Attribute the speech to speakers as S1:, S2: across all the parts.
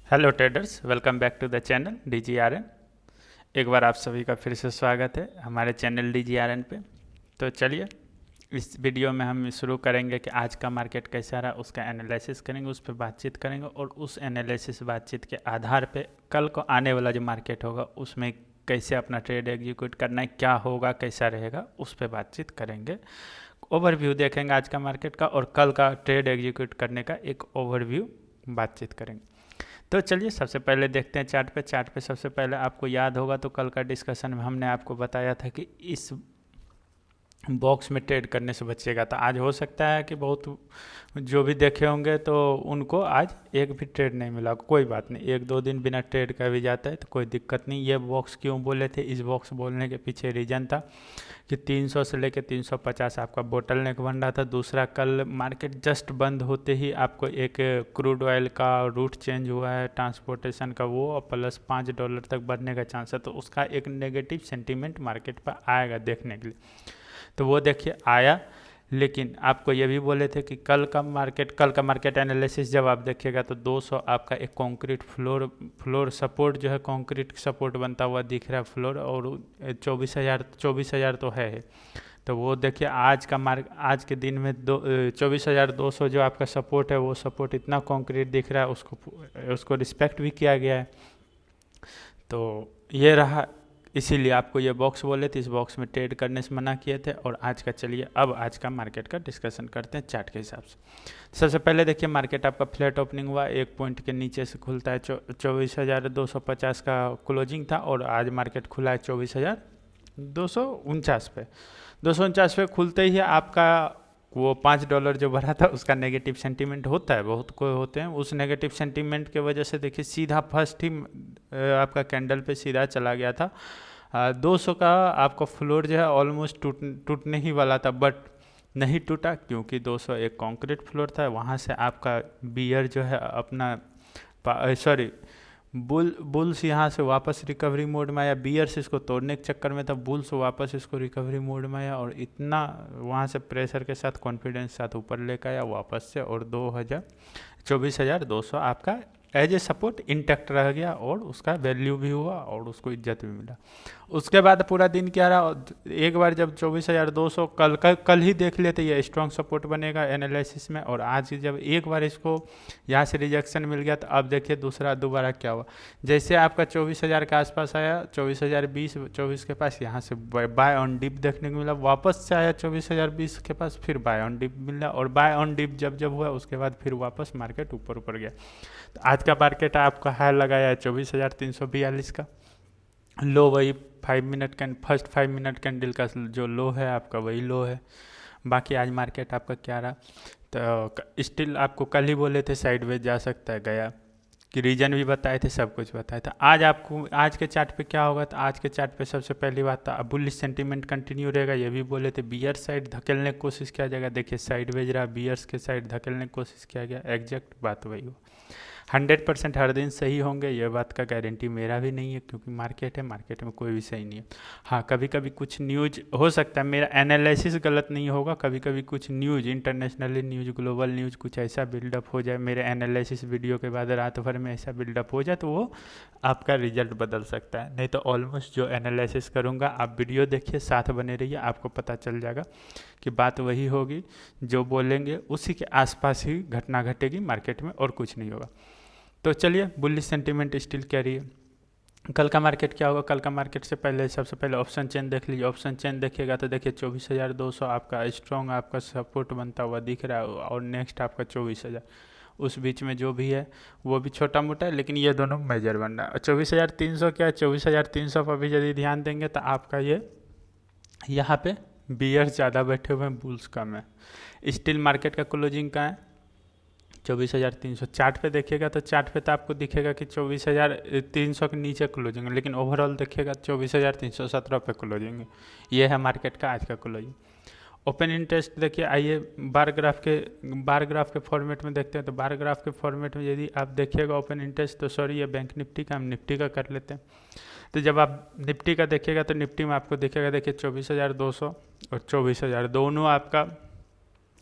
S1: Hello traders, welcome back to the channel DGRN। एक बार आप सभी का फिर से स्वागत है हमारे चैनल DGRN पे। तो चलिए इस वीडियो में हम शुरू करेंगे कि आज का मार्केट कैसा रहा, उसका एनालिसिस करेंगे, उस पर बातचीत करेंगे और उस एनालिसिस बातचीत के आधार पे कल को आने वाला जो मार्केट होगा उसमें कैसे अपना ट्रेड एग्जीक्यूट करना है, क्या होगा, कैसा रहेगा, उस पर बातचीत करेंगे। ओवरव्यू देखेंगे आज का मार्केट का और कल का ट्रेड एग्जीक्यूट करने का एक ओवरव्यू बातचीत करेंगे। तो चलिए सबसे पहले देखते हैं चार्ट पे सबसे पहले आपको याद होगा तो कल का डिस्कशन में हमने आपको बताया था कि इस बॉक्स में ट्रेड करने से बचेगा। तो आज हो सकता है कि बहुत जो भी देखे होंगे तो उनको आज एक भी ट्रेड नहीं मिला, कोई बात नहीं, एक दो दिन बिना ट्रेड का भी जाता है तो कोई दिक्कत नहीं। ये बॉक्स क्यों बोले थे, इस बॉक्स बोलने के पीछे रीज़न था कि 300 से लेकर 350 आपका बोटल नेक बन रहा था। दूसरा, कल मार्केट जस्ट बंद होते ही आपको एक क्रूड ऑयल का रूट चेंज हुआ है ट्रांसपोर्टेशन का, वो और प्लस $5 तक बढ़ने का चांस है, तो उसका एक नेगेटिव सेंटीमेंट मार्केट पर आएगा देखने के लिए। तो वो देखिए आया, लेकिन आपको ये भी बोले थे कि कल का मार्केट एनालिसिस जब आप देखिएगा तो 200 आपका एक कंक्रीट फ्लोर सपोर्ट जो है, कंक्रीट सपोर्ट बनता हुआ दिख रहा है फ्लोर, और 24,000 तो है। तो वो देखिए आज के दिन में 24,200 जो आपका सपोर्ट है, वो सपोर्ट इतना कंक्रीट दिख रहा है, उसको रिस्पेक्ट भी किया गया है। तो ये रहा, इसीलिए आपको ये बॉक्स बोले थे, इस बॉक्स में ट्रेड करने से मना किए थे। और चलिए अब आज का मार्केट का डिस्कशन करते हैं चार्ट के हिसाब से। सबसे पहले देखिए मार्केट आपका फ्लैट ओपनिंग हुआ, एक पॉइंट के नीचे से खुलता है 24,250 का क्लोजिंग था, और आज मार्केट खुला है 24,249 पे। 249 पे खुलते ही आपका वो $5 जो बढ़ा था उसका नेगेटिव सेंटीमेंट होता है, बहुत कोई होते हैं, उस नेगेटिव सेंटीमेंट के वजह से देखिए सीधा फर्स्ट ही आपका कैंडल पे सीधा चला गया था। 200 का आपका फ्लोर जो है ऑलमोस्ट टूटने ही वाला था, बट नहीं टूटा क्योंकि 200 एक कंक्रीट फ्लोर था। वहाँ से आपका बियर जो है अपना बुल्स यहाँ से वापस रिकवरी मोड में आया, बियर्स इसको तोड़ने के चक्कर में था, बुल्स वापस इसको रिकवरी मोड में आया और इतना वहाँ से प्रेशर के साथ कॉन्फिडेंस के साथ ऊपर लेकर आया वापस से, और 24,200 आपका एज ए सपोर्ट इंटैक्ट रह गया और उसका वैल्यू भी हुआ और उसको इज्जत भी मिला। उसके बाद पूरा दिन क्या रहा, एक बार जब 24,200 कल ही देख लेते ये स्ट्रॉन्ग सपोर्ट बनेगा एनालिसिस में, और आज जब एक बार इसको यहाँ से रिजेक्शन मिल गया तो अब देखिए दोबारा क्या हुआ। जैसे आपका 24,000 के आसपास आया, 24,020 24 के पास, यहाँ से बाय ऑन डिप देखने को मिला, वापस से आया 24,020 के पास, फिर बाय ऑन डिप मिला, और बाय ऑन डिप जब हुआ उसके बाद फिर वापस मार्केट ऊपर गया। तो आज का मार्केट आपका हाई लगाया है 24,342 का, लो वही फर्स्ट 5 मिनट कैंडल का जो लो है आपका वही लो है। बाकी आज मार्केट आपका क्या रहा, तो स्टिल आपको कल ही बोले थे साइडवेज जा सकता है, गया कि रीजन भी बताए थे, सब कुछ बताया था। आज आपको आज के चार्ट पे क्या होगा, तो आज के चार्ट पे सबसे पहली बात था बुलिश सेंटीमेंट कंटिन्यू रहेगा, ये भी बोले थे। बियर साइड धकेलने की कोशिश किया जाएगा, देखिए साइडवेज रहा, बियर्स के साइड धकेलने की कोशिश किया गया, एग्जैक्ट बात वही हो। 100% हर दिन सही होंगे ये बात का गारंटी मेरा भी नहीं है, क्योंकि मार्केट है, मार्केट में कोई भी सही नहीं है। हाँ, कभी कभी कुछ न्यूज हो सकता है, मेरा एनालिसिस गलत नहीं होगा, कभी कभी कुछ news, internationally news, global news कुछ ऐसा बिल्डअप हो जाए मेरे एनालिसिस वीडियो के बाद, रात भर में ऐसा बिल्डअप हो जाए तो वो आपका रिजल्ट बदल सकता है। नहीं तो ऑलमोस्ट जो एनालिसिस करूँगा आप वीडियो देखिए, साथ बने रहिए, आपको पता चल जाएगा कि बात वही होगी, जो बोलेंगे उसी के आसपास ही घटना घटेगी मार्केट में, और कुछ नहीं होगा। तो चलिए बुलिश सेंटीमेंट स्टिल कैरी है। कल का मार्केट क्या होगा, कल का मार्केट से पहले सबसे पहले ऑप्शन चेन देख लीजिए। ऑप्शन चेन देखिएगा तो देखिए 24,200 आपका स्ट्रॉन्ग आपका सपोर्ट बनता हुआ दिख रहा है, और नेक्स्ट आपका 24,000, उस बीच में जो भी है वो भी छोटा मोटा है, लेकिन ये दोनों मेजर बन रहा है। 24,300 क्या है, 24,300 पर भी यदि ध्यान देंगे तो आपका ये यहाँ पे बियर्स ज़्यादा बैठे हुए हैं, बुल्स कम है। स्टिल मार्केट का क्लोजिंग का है 24,300। चार्ट पे देखिएगा तो चार्ट पे तो आपको दिखेगा कि 24,300 के नीचे क्लोजिंग है, लेकिन ओवरऑल देखिएगा 24,317 पे क्लोजिंग है। ये है मार्केट का आज का क्लोजिंग। ओपन इंटरेस्ट देखिए, आइए बार ग्राफ के फॉर्मेट में देखते हैं। तो बार ग्राफ के फॉर्मेट में यदि आप देखिएगा ओपन इंटरेस्ट, तो सॉरी ये बैंक निफ्टी का, हम निफ्टी का कर लेते हैं। तो जब आप निफ्टी का देखिएगा तो निफ्टी में आपको दिखेगा, देखिए 24,200 और 24,000 दोनों आपका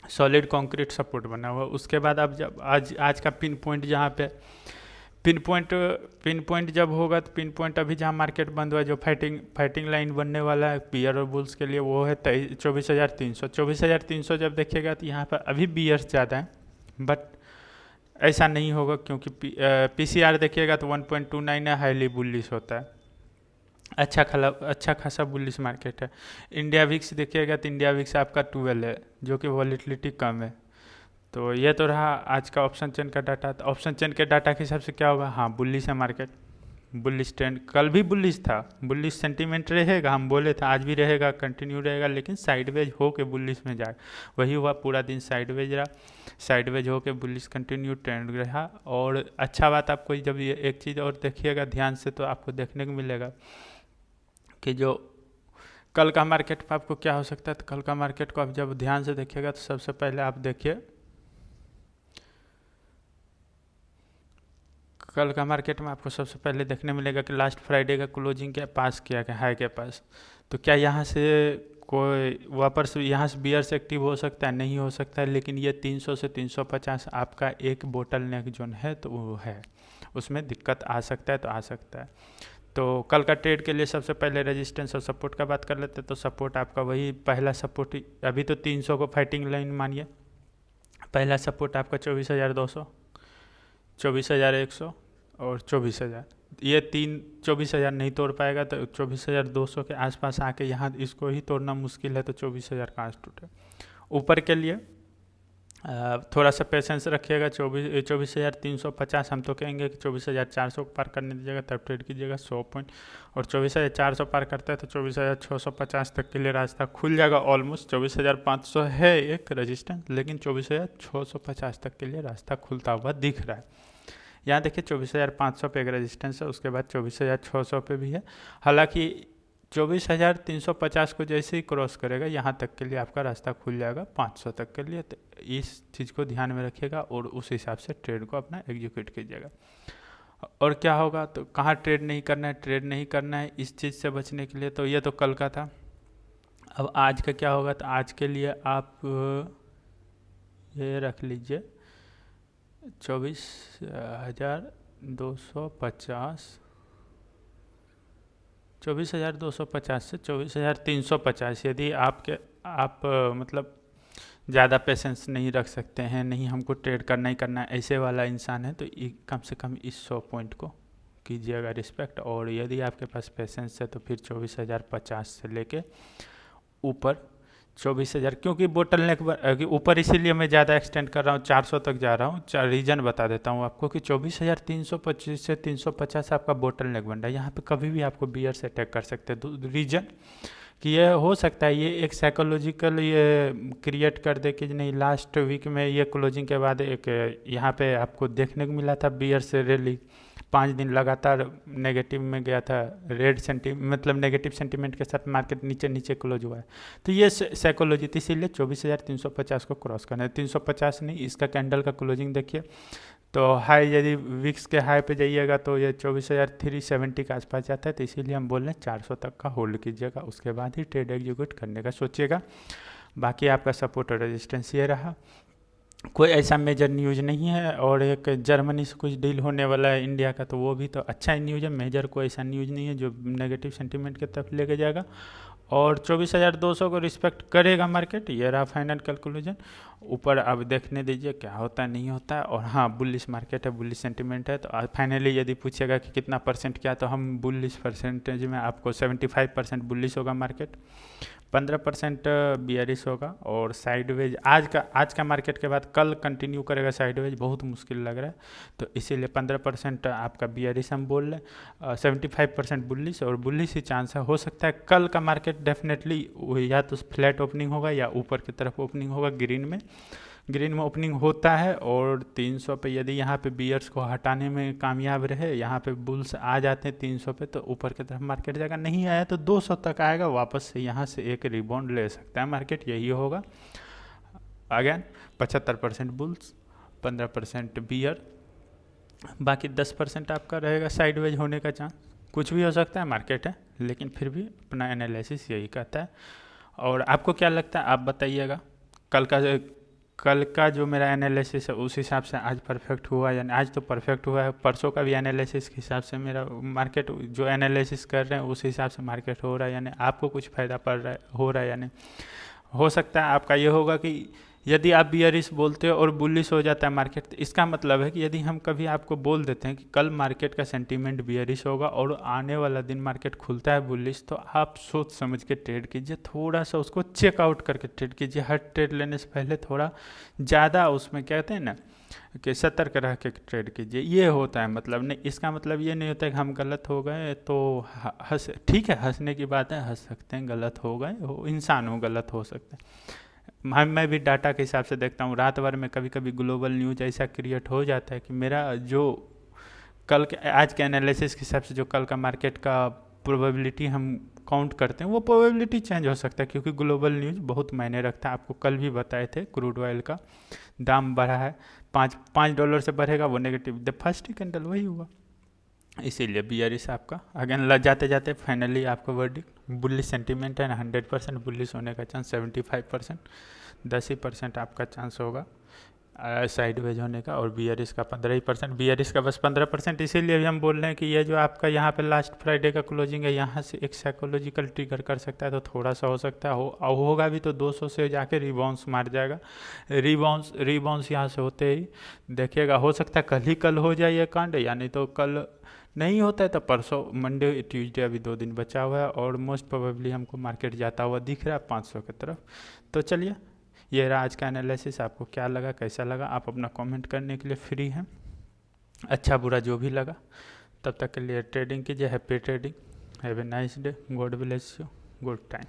S1: सॉलिड कंक्रीट सपोर्ट बना हुआ। उसके बाद अब जब आज का पिन पॉइंट जहाँ पे पिन पॉइंट जब होगा तो पिन पॉइंट अभी जहाँ मार्केट बंद हुआ, जो फाइटिंग लाइन बनने वाला है बियर और बुल्स के लिए, वो है 24,300 जब देखिएगा तो यहाँ पर अभी बियर्स ज़्यादा है, बट ऐसा नहीं होगा क्योंकि पीसीआर देखिएगा तो 1.29 है, हाईली बुलिश होता है, अच्छा खासा बुलिश मार्केट है। इंडिया विक्स देखिएगा तो इंडिया विक्स आपका 12 है, जो कि वॉलीटिलिटी कम है। तो ये तो रहा आज का ऑप्शन चेन का डाटा। तो ऑप्शन चेन के डाटा के हिसाब से क्या होगा, हाँ बुलिश है मार्केट, बुलिश ट्रेंड, कल भी बुलिश था, बुलिश सेंटीमेंट रहेगा, हम बोले थे आज भी रहेगा, कंटिन्यू रहेगा, लेकिन साइडवेज हो के बुलिश में जाए, वही हुआ, पूरा दिन साइडवेज रहा, साइडवेज हो के बुलिश कंटिन्यू ट्रेंड रहा। और अच्छा बात आपको जब ये एक चीज़ और देखिएगा ध्यान से तो आपको देखने को मिलेगा कि जो कल का मार्केट में आपको क्या हो सकता है। तो कल का मार्केट को आप जब ध्यान से देखिएगा तो सबसे पहले आप देखिए कल का मार्केट में आपको सबसे पहले देखने मिलेगा कि लास्ट फ्राइडे का क्लोजिंग के पास किया गया, हाई के पास। तो क्या यहाँ से कोई वापस यहाँ से बियर्स एक्टिव हो सकता है? नहीं हो सकता है, लेकिन ये 300 से 350 आपका एक बोटल नेक जोन है, तो वो है, उसमें दिक्कत आ सकता है, तो आ सकता है। तो कल का ट्रेड के लिए सबसे पहले रेजिस्टेंस और सपोर्ट का बात कर लेते हैं। तो सपोर्ट आपका वही पहला सपोर्ट, अभी तो 300 को फाइटिंग लाइन मानिए, पहला सपोर्ट आपका 24,200, 24,100 और 24,000, ये 24,000 नहीं तोड़ पाएगा, तो 24,200 के आसपास आके यहाँ इसको ही तोड़ना मुश्किल है, तो 24,000 कहाँ से टूटे। ऊपर के लिए थोड़ा सा पेशेंस रखिएगा, 24,350 हम तो कहेंगे कि 24,400 पार करने दीजिएगा, तब ट्रेड कीजिएगा 100 पॉइंट, और 24,400 पार करता है तो 24,650 तक के लिए रास्ता खुल जाएगा ऑलमोस्ट। 24,500 है एक रेजिस्टेंस, लेकिन 24,650 तक के लिए रास्ता खुलता हुआ दिख रहा है। यहाँ देखिए 24,500 पे एक रेजिस्टेंस है, उसके बाद 24,600 पे भी है। हालांकि 24,350 को जैसे ही क्रॉस करेगा यहाँ तक के लिए आपका रास्ता खुल जाएगा 500 तक के लिए। तो इस चीज़ को ध्यान में रखिएगा और उस हिसाब से ट्रेड को अपना एग्जीक्यूट कीजिएगा। और क्या होगा, तो कहाँ ट्रेड नहीं करना है, ट्रेड नहीं करना है इस चीज़ से बचने के लिए। तो ये तो कल का था। अब आज का क्या होगा, तो आज के लिए आप ये रख लीजिए 24,250, 24,250 से 24,350। यदि आप मतलब ज़्यादा पेशेंस नहीं रख सकते हैं, नहीं हमको ट्रेड करना ही करना है, ऐसे वाला इंसान है, तो कम से कम इस 100 पॉइंट को कीजिएगा रिस्पेक्ट। और यदि आपके पास पेशेंस है तो फिर 24,050 से लेके ऊपर 24,000, क्योंकि बोटल नेक ऊपर इसीलिए मैं ज़्यादा एक्सटेंड कर रहा हूँ, 400 तक जा रहा हूँ। रीजन बता देता हूँ आपको कि 24,325 से 350 आपका बोटल नेक बन रहा है, यहाँ पे कभी भी आपको बियर से अटैक कर सकते हैं। रीजन कि ये हो सकता है ये एक साइकोलॉजिकल ये क्रिएट कर दे कि नहीं, लास्ट वीक में ये क्लोजिंग के बाद एक यहाँ पे आपको देखने को मिला था बियर से रैली, 5 दिन लगातार नेगेटिव में गया था, मतलब नेगेटिव सेंटीमेंट के साथ मार्केट नीचे नीचे क्लोज हुआ है। तो ये साइकोलॉजी थी, इसीलिए 24,350 को क्रॉस करना है। 350 नहीं, इसका कैंडल का क्लोजिंग देखिए, तो हाई यदि विक्स के हाई पे जाइएगा तो ये 24,370 के आसपास जाता है। तो इसीलिए हम बोल रहे हैं 400 तक का होल्ड कीजिएगा, उसके बाद ही ट्रेड एग्जीक्यूट करने का सोचिएगा। बाकी आपका सपोर्ट और रेजिस्टेंस ये रहा, कोई ऐसा मेजर न्यूज़ नहीं है। और एक जर्मनी से कुछ डील होने वाला है इंडिया का, तो वो भी तो अच्छा ही न्यूज़ है, मेजर कोई ऐसा न्यूज़ नहीं है जो नेगेटिव सेंटीमेंट की तरफ लेके जाएगा। और 24,200 को रिस्पेक्ट करेगा मार्केट, ये रहा फाइनल कैलकुलेशन। ऊपर अब देखने दीजिए क्या होता है नहीं होता है। और हाँ, बुलिश मार्केट है, बुलिश सेंटीमेंट है। तो फाइनली यदि पूछेगा कि कितना परसेंट क्या, तो हम बुलिश परसेंटेज में आपको 75% बुलिश होगा मार्केट, 15% बियरिश होगा। और साइडवेज आज का मार्केट के बाद कल कंटिन्यू करेगा साइडवेज, बहुत मुश्किल लग रहा है। तो इसीलिए 15% आपका बियरिश हम बोल रहे, 75% बुलिश, और बुलिश ही चांस है। हो सकता है कल का मार्केट डेफिनेटली या तो फ्लैट ओपनिंग होगा या ऊपर की तरफ ओपनिंग होगा, ग्रीन में ओपनिंग होता है। और 300 पे यदि यहाँ पे बियर्स को हटाने में कामयाब रहे, यहाँ पे बुल्स आ जाते हैं 300 पे, तो ऊपर की तरफ मार्केट जाएगा। नहीं आया तो 200 तक आएगा, वापस से यहाँ से एक रिबाउंड ले सकता है मार्केट, यही होगा। अगेन 75% बुल्स, 15% बियर, बाकी 10% आपका रहेगा साइडवेज होने का चांस। कुछ भी हो सकता है, मार्केट है, लेकिन फिर भी अपना एनालिसिस यही कहता है। और आपको क्या लगता है आप बताइएगा, कल का कल का जो मेरा एनालिसिस है उस हिसाब से आज परफेक्ट हुआ, यानी आज तो परफेक्ट हुआ है, परसों का भी एनालिसिस के हिसाब से मेरा मार्केट जो एनालिसिस कर रहे हैं उस हिसाब से मार्केट हो रहा है, यानी आपको कुछ फ़ायदा पड़ रहा है हो रहा है। यानी हो सकता है आपका ये होगा कि यदि आप बियरिश बोलते हो और बुलिश हो जाता है मार्केट, तो इसका मतलब है कि यदि हम कभी आपको बोल देते हैं कि कल मार्केट का सेंटीमेंट बियरिश होगा और आने वाला दिन मार्केट खुलता है बुलिश, तो आप सोच समझ के ट्रेड कीजिए, थोड़ा सा उसको चेकआउट करके ट्रेड कीजिए। हर ट्रेड लेने से पहले थोड़ा ज़्यादा उसमें कहते हैं ना कि सतर्क रह के ट्रेड कीजिए, ये होता है। मतलब नहीं, इसका मतलब ये नहीं होता है कि हम गलत हो गए तो हंस, ठीक है हंसने की बात है, हंस सकते हैं, गलत हो गए हो, इंसान हो, गलत हो सकते हैं। मैं भी डाटा के हिसाब से देखता हूँ, रात भर में कभी कभी ग्लोबल न्यूज ऐसा क्रिएट हो जाता है कि मेरा जो कल के आज के एनालिसिस के हिसाब से जो कल का मार्केट का प्रोबेबिलिटी हम काउंट करते हैं वो प्रोबेबिलिटी चेंज हो सकता है, क्योंकि ग्लोबल न्यूज बहुत मायने रखता है। आपको कल भी बताए थे क्रूड ऑयल का दाम बढ़ा है, पाँच डॉलर से बढ़ेगा, वो नेगेटिव द फर्स्ट कैंडल वही हुआ। इसीलिए बियरिश आपका अगेन जाते जाते फाइनली आपका वर्डिक्ट बुलिश सेंटीमेंट है ना, 100% बुलिश होने का चांस 75%, 10% आपका चांस होगा साइडवेज होने का, और बियरिश का 15%। बियरिश का बस 15%, इसीलिए भी हम बोल रहे हैं कि ये जो आपका यहाँ पे लास्ट फ्राइडे का क्लोजिंग है, यहाँ से एक साइकोलॉजिकल ट्रिगर कर सकता है, तो थोड़ा सा हो सकता है होगा भी तो 200 से जाके रिबाउंस मार जाएगा। रिबाउंस यहाँ से होते ही देखिएगा, हो सकता है कल हो जाए ये कांड, यानी तो कल नहीं होता है तो परसों मंडे ट्यूसडे, अभी 2 दिन बचा हुआ है, और मोस्ट प्रोबेबली हमको मार्केट जाता हुआ दिख रहा है 500 की तरफ। तो चलिए, ये रहा आज का एनालिसिस। आपको क्या लगा, कैसा लगा, आप अपना कमेंट करने के लिए फ्री हैं, अच्छा बुरा जो भी लगा। तब तक के लिए ट्रेडिंग कीजिए, happy trading, have a nice day, God bless you, good time.